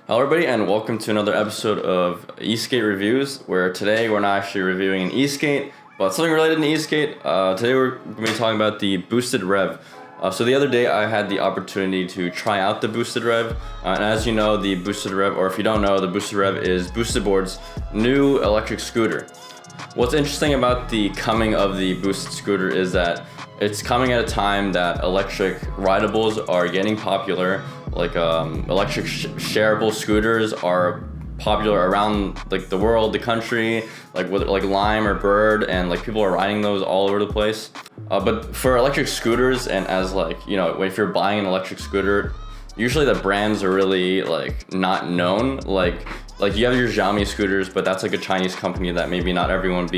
Hello everybody and welcome to another episode of ESkate Reviews, where today we're not actually reviewing an ESkate, but something related to ESkate. Today we're going to be talking about the Boosted Rev. So the other day I had the opportunity to try out the Boosted Rev, and as you know, the Boosted Rev, or if you don't know, the Boosted Rev is Boosted Board's new electric scooter. What's interesting about the coming of the Boosted Scooter is that it's coming at a time that electric rideables are getting popular. Like electric shareable scooters are popular around like the world, the country, like with like Lime or Bird, and like people are riding those all over the place. But for electric scooters, and as like, you know, if you're buying an electric scooter, usually the brands are really like not known. Like you have your Xiaomi scooters, but that's like a Chinese company that maybe not everyone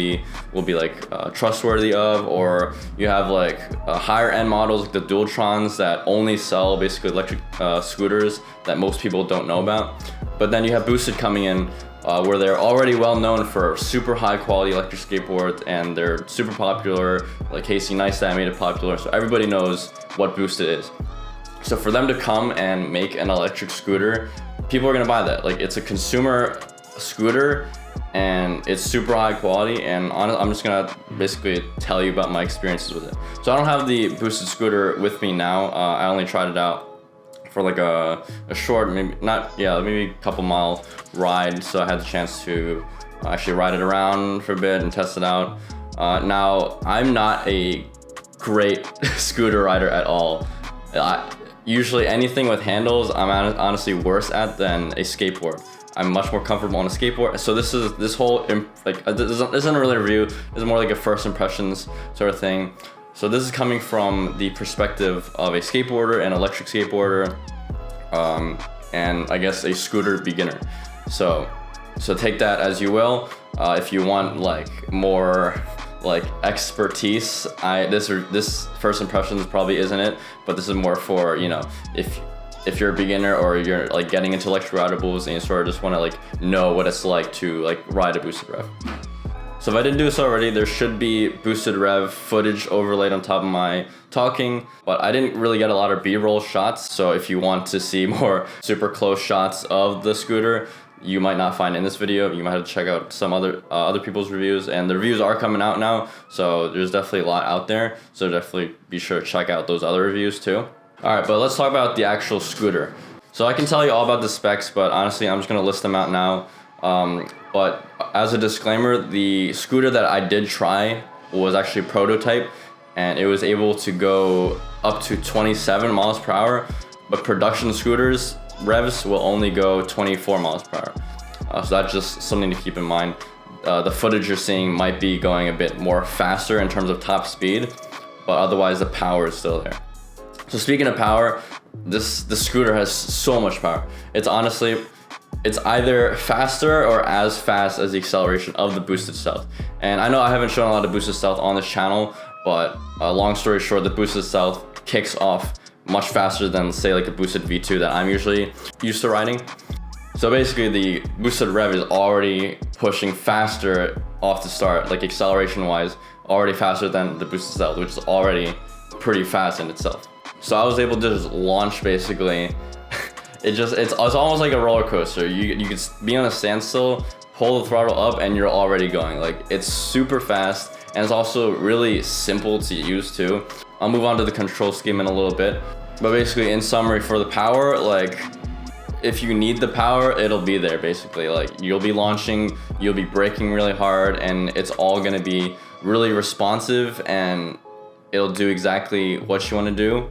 will be like trustworthy of. Or you have like higher end models like the Dualtrons that only sell basically electric scooters that most people don't know about. But then you have Boosted coming in where they're already well known for super high quality electric skateboards, and they're super popular. Like Casey Neistat made it popular, so everybody knows what Boosted is. So for them to come and make an electric scooter, people are gonna buy that. Like, it's a consumer scooter and it's super high quality, and I'm just gonna basically tell you about my experiences with it. So I don't have the Boosted scooter with me now. I only tried it out for like a short, maybe a couple mile ride. So I had the chance to actually ride it around for a bit and test it out. Now, I'm not a great scooter rider at all. Usually anything with handles, I'm honestly worse at than a skateboard. I'm much more comfortable on a skateboard. So this isn't really a review. This is more like a first impressions sort of thing. So this is coming from the perspective of a skateboarder, an electric skateboarder, and I guess a scooter beginner. So take that as you will. If you want like more like expertise, this first impressions probably isn't it, but this is more for, you know, if you're a beginner or you're like getting into electric rideables and you sort of just want to like know what it's like to like ride a Boosted Rev. So if I didn't do this already, there should be Boosted Rev footage overlaid on top of my talking, but I didn't really get a lot of B-roll shots. So if you want to see more super close shots of the scooter, you might not find in this video. You might have to check out some other people's reviews, and the reviews are coming out now, so there's definitely a lot out there. So definitely be sure to check out those other reviews too. All right, but let's talk about the actual scooter. So I can tell you all about the specs, but honestly, I'm just gonna list them out now. But as a disclaimer, the scooter that I did try was actually a prototype, and it was able to go up to 27 miles per hour, but production scooters revs will only go 24 miles per hour. So that's just something to keep in mind. The footage you're seeing might be going a bit more faster in terms of top speed, but otherwise the power is still there. So speaking of power, the scooter has so much power. It's either faster or as fast as the acceleration of the Boosted Stealth. And I know I haven't shown a lot of Boosted Stealth on this channel, but long story short, the Boosted Stealth kicks off much faster than say like a Boosted V2 that I'm usually used to riding. So basically the Boosted Rev is already pushing faster off the start, like acceleration wise, already faster than the Boosted Stealth, which is already pretty fast in itself. So I was able to just launch basically. It's almost like a roller coaster. You could be on a standstill, pull the throttle up, and you're already going. Like, it's super fast, and it's also really simple to use too. I'll move on to the control scheme in a little bit. But basically, in summary, for the power, like, if you need the power, it'll be there basically. Like, you'll be launching, you'll be braking really hard, and it's all gonna be really responsive, and it'll do exactly what you wanna do.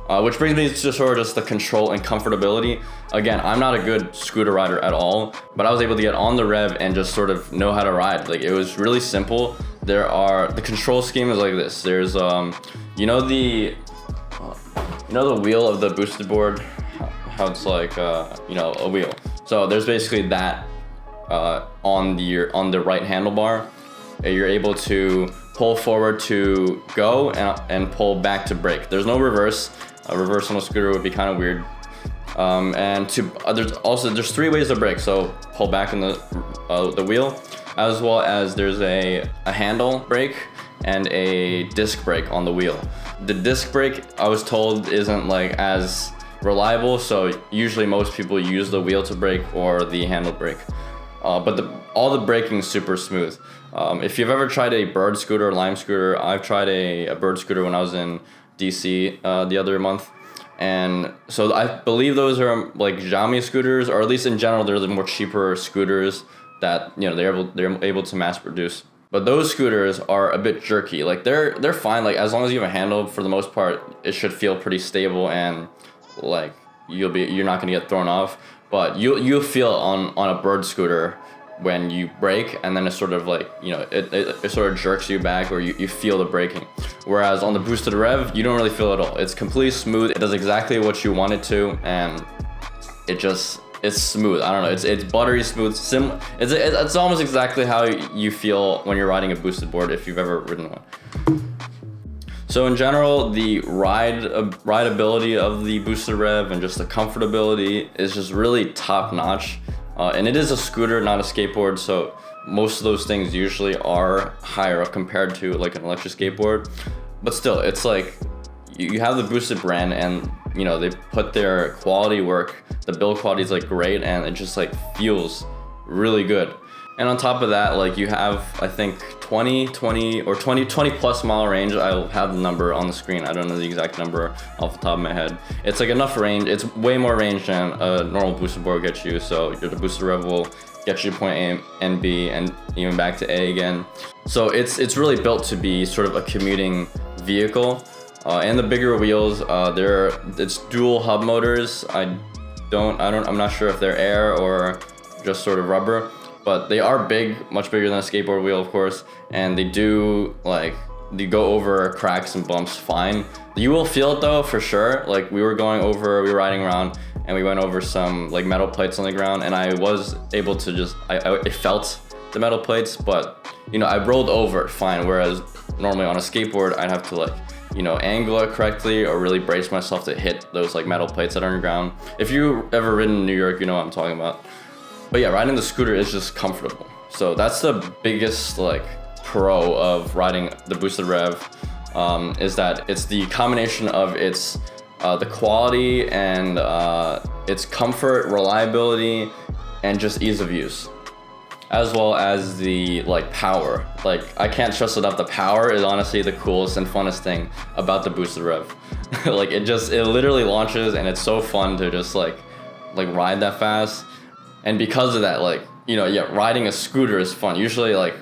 Which brings me to sort of just the control and comfortability. Again, I'm not a good scooter rider at all, but I was able to get on the Rev and just sort of know how to ride. Like, it was really simple. The control scheme is like this. There's, you know the wheel of the Boosted board, how it's like, you know, a wheel. So there's basically that on the right handlebar. You're able to pull forward to go and pull back to brake. There's no reverse. A reverse on a scooter would be kind of weird. And there's 3 ways to brake. So pull back in the wheel, as well as there's a handle brake and a disc brake on the wheel. The disc brake, I was told, isn't like as reliable, so usually most people use the wheel to brake or the handle brake. But all the braking is super smooth. If you've ever tried a bird scooter or lime scooter, I've tried a bird scooter when I was in DC the other month. And so I believe those are like Xiaomi scooters, or at least in general, they're the more cheaper scooters that, you know, they're able to mass produce. But those scooters are a bit jerky. Like they're fine. Like as long as you have a handle, for the most part, it should feel pretty stable, and like you're not gonna get thrown off. But you'll feel on a bird scooter when you brake, and then it's sort of like, you know, it sort of jerks you back, or you feel the braking. Whereas on the Boosted Rev, you don't really feel it at all. It's completely smooth. It does exactly what you want it to, and it's smooth. I don't know. It's buttery smooth. It's almost exactly how you feel when you're riding a boosted board if you've ever ridden one. So in general, the rideability of the Boosted Rev and just the comfortability is just really top notch. And it is a scooter, not a skateboard, so most of those things usually are higher up compared to like an electric skateboard. But still, it's like you have the Boosted brand, and you know, they put their quality work, the build quality is like great, and it just like feels really good. And on top of that, like you have, I think 20 plus mile range. I'll have the number on the screen. I don't know the exact number off the top of my head. It's like enough range. It's way more range than a normal boosted board gets you. So the Boosted Rev will get you point A and B and even back to A again. So it's really built to be sort of a commuting vehicle. And the bigger wheels, it's dual hub motors. I'm not sure if they're air or just sort of rubber, but they are big, much bigger than a skateboard wheel, of course. And they go over cracks and bumps fine. You will feel it though, for sure. Like we were riding around and we went over some like metal plates on the ground, and I was able to I felt the metal plates, but you know, I rolled over it fine. Whereas normally on a skateboard, I'd have to like, you know, angle it correctly or really brace myself to hit those like metal plates that are on the ground. If you ever ridden in New York, you know what I'm talking about. But yeah, riding the scooter is just comfortable. So that's the biggest like pro of riding the Boosted Rev, is that it's the combination of its the quality and its comfort, reliability, and just ease of use, as well as the like power. Like I can't stress enough, the power is honestly the coolest and funnest thing about the Boosted Rev. Like it literally launches, and it's so fun to just like ride that fast. And because of that, like, you know, yeah, riding a scooter is fun. Usually like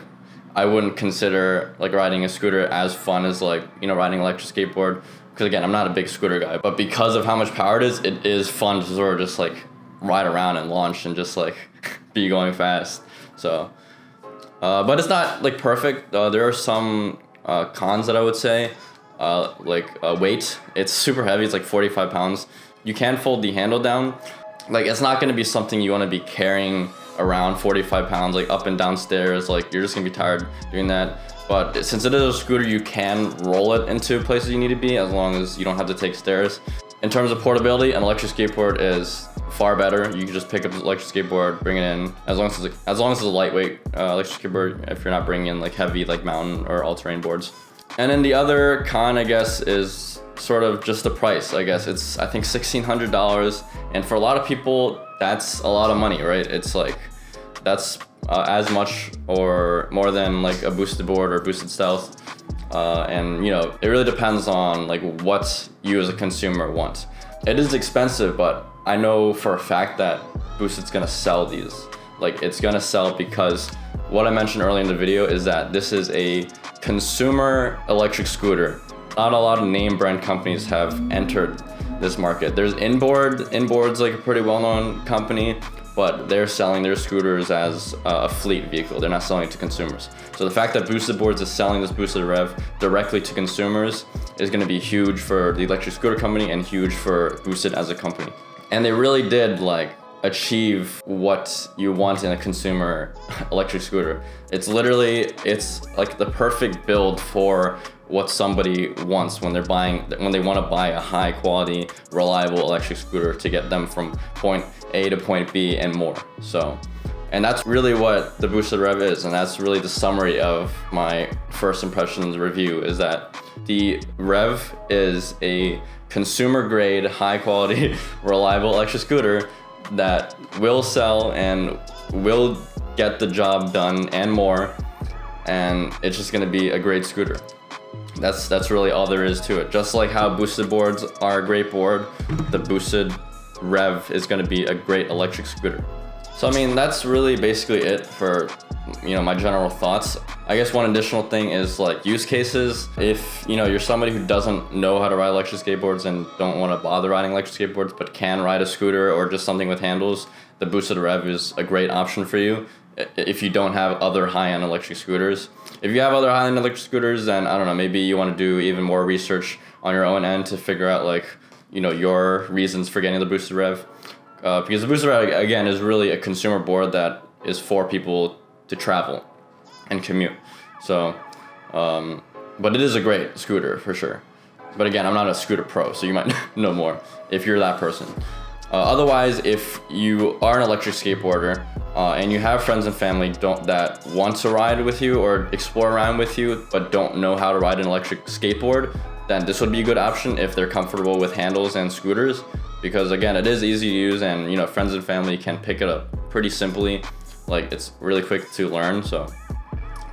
I wouldn't consider like riding a scooter as fun as like, you know, riding an electric skateboard, because again, I'm not a big scooter guy. But because of how much power it is fun to sort of just like ride around and launch and just like be going fast. So, but it's not like perfect. There are some cons that I would say, weight. It's super heavy. It's like 45 pounds. You can fold the handle down. Like it's not going to be something you want to be carrying around 45 pounds, like up and down stairs. Like you're just going to be tired doing that. But since it is a scooter, you can roll it into places you need to be, as long as you don't have to take stairs. In terms of portability, an electric skateboard is far better. You can just pick up the electric skateboard, bring it in, as long as it's a lightweight electric skateboard, if you're not bringing in like heavy like mountain or all-terrain boards. And then the other con, I guess, is sort of just the price. I guess it's, I think, $1,600, and for a lot of people that's a lot of money, right? It's like that's as much or more than like a boosted board or boosted stealth. And you know, it really depends on like what you as a consumer want. It is expensive, but I know for a fact that Boosted's gonna sell these. Like it's gonna sell, because what I mentioned earlier in the video is that this is a consumer electric scooter. Not a lot of name brand companies have entered this market. There's Inboard's like a pretty well-known company, but they're selling their scooters as a fleet vehicle. They're not selling it to consumers. So the fact that Boosted Boards is selling this Boosted Rev directly to consumers is gonna be huge for the electric scooter company and huge for Boosted as a company. And they really did like achieve what you want in a consumer electric scooter. It's like the perfect build for what somebody wants when they want to buy a high quality, reliable electric scooter to get them from point A to point B and more. So, And that's really what the Boosted Rev is, and that's really the summary of my first impressions review, is that the Rev is a consumer grade, high quality, reliable electric scooter that will sell and will get the job done and more, and it's just gonna be a great scooter. That's really all there is to it. Just like how boosted boards are a great board, the Boosted Rev is gonna be a great electric scooter. So I mean, that's really basically it for, you know, my general thoughts. I guess one additional thing is like use cases. If, you know, you're somebody who doesn't know how to ride electric skateboards and don't want to bother riding electric skateboards but can ride a scooter or just something with handles, the Boosted Rev is a great option for you if you don't have other high-end electric scooters. If you have other high-end electric scooters, then I don't know, maybe you want to do even more research on your own end to figure out, like, you know, your reasons for getting the Boosted Rev. Because the Boosted Rev, again, is really a consumer board that is for people to travel and commute. So, but it is a great scooter for sure. But again, I'm not a scooter pro, so you might know more if you're that person. Otherwise, if you are an electric skateboarder and you have friends and family that want to ride with you or explore around with you but don't know how to ride an electric skateboard, then this would be a good option if they're comfortable with handles and scooters. Because again, it is easy to use, and you know, friends and family can pick it up pretty simply. Like, it's really quick to learn, so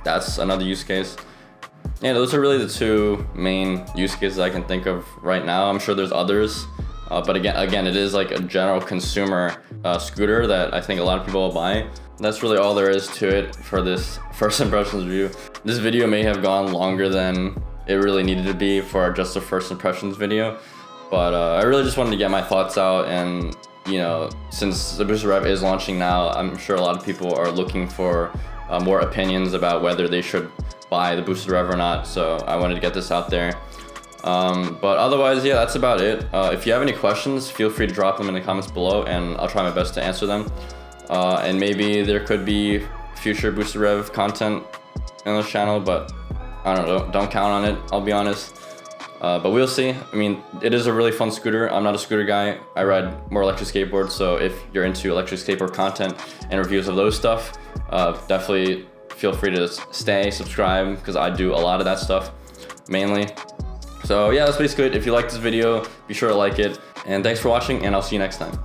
that's another use case. Yeah, those are really the two main use cases I can think of right now. I'm sure there's others, but again, it is like a general consumer scooter that I think a lot of people will buy. That's really all there is to it for this first impressions review. This video may have gone longer than it really needed to be for just a first impressions video. But I really just wanted to get my thoughts out, and you know, since the Boosted Rev is launching now, I'm sure a lot of people are looking for more opinions about whether they should buy the Boosted Rev or not. So I wanted to get this out there. But otherwise, yeah, that's about it. If you have any questions, feel free to drop them in the comments below, and I'll try my best to answer them. And maybe there could be future Boosted Rev content on this channel, but I don't know. Don't count on it, I'll be honest. But we'll see. I mean, it is a really fun scooter. I'm not a scooter guy. I ride more electric skateboards, so if you're into electric skateboard content and reviews of those stuff, definitely feel free to subscribe, because I do a lot of that stuff, mainly. So yeah, that's basically it. If you like this video, be sure to like it. And thanks for watching, and I'll see you next time.